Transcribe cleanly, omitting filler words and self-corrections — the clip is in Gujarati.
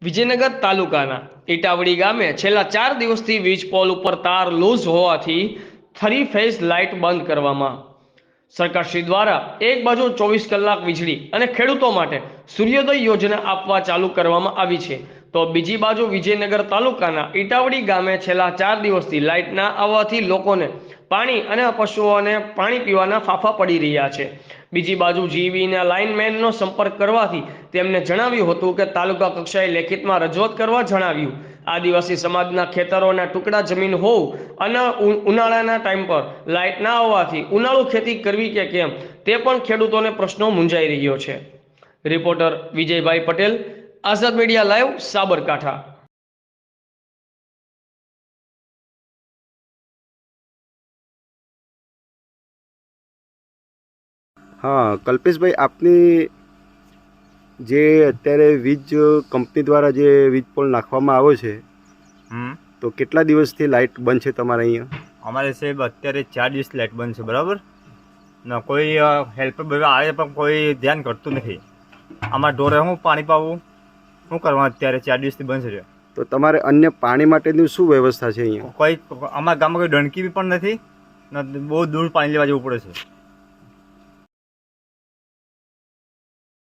વિજયનગર તાલુકાના ઇટાવડી ગામે છેલ્લા 4 દિવસથી વીજ પોલ ઉપર તાર લૂઝ હોવાથી 3 ફેઝ લાઇટ બંધ કરવામાં સરકારશ્રી દ્વારા એક બાજુ 24 કલાક વીજળી અને ખેડૂતો માટે સૂર્યોદય યોજના આપવા ચાલુ કરવામાં આવી છે, તો બીજી બાજુ વિજયનગર તાલુકાના ઇટાવડી ગામે છેલ્લા 4 દિવસથી લાઇટ ના આવવાથી લોકોને પાણી અને પશુઓને પાણી પીવાના ફાફા પડી રહ્યા છે। બીજી બાજુ જીવીના લાઇનમેનનો સંપર્ક કરવાથી તેમને જણાવ્યું હતું કે તાલુકા કક્ષાએ લેખિતમાં રજૂઆત કરવા જણાવ્યું। આદિવાસી સમાજના ખેતરોના ટુકડા જમીન હોવું અને ઉનાળાના ટાઈમ પર લાઇટ ના આવવાથી ઉનાળુ ખેતી કરવી કે કેમ તે પણ ખેડૂતોને પ્રશ્નો મૂંઝાઈ રહ્યો છે। રિપોર્ટર વિજયભાઈ પટેલ, આઝાદ મીડિયા લાઈવ, સાબરકાંઠા। हाँ कल्पेशभाई, आपनी जे अत्यारे वीज कंपनी द्वारा जे वीज पोल नाखवामां आव्यो छे तो केटला दिवसथी लाइट बंध छे तमारे अहींया? અમારે સાહેબ અત્યારે 4 દિવસ લાઇટ બંધ છે, બરાબર ને કોઈ હેલ્પર બધા આવે પણ કોઈ ધ્યાન કરતું નથી। આમાં ઢોરે હું પાણી પાવું, શું કરવા? અત્યારે 4 દિવસથી બંધ છે તો તમારે અન્ય પાણી માટેની શું વ્યવસ્થા છે અહીંયા? કોઈ અમારા ગામમાં કોઈ ડણકી પણ નથી ને બહુ દૂર પાણી લેવા જવું પડે છે।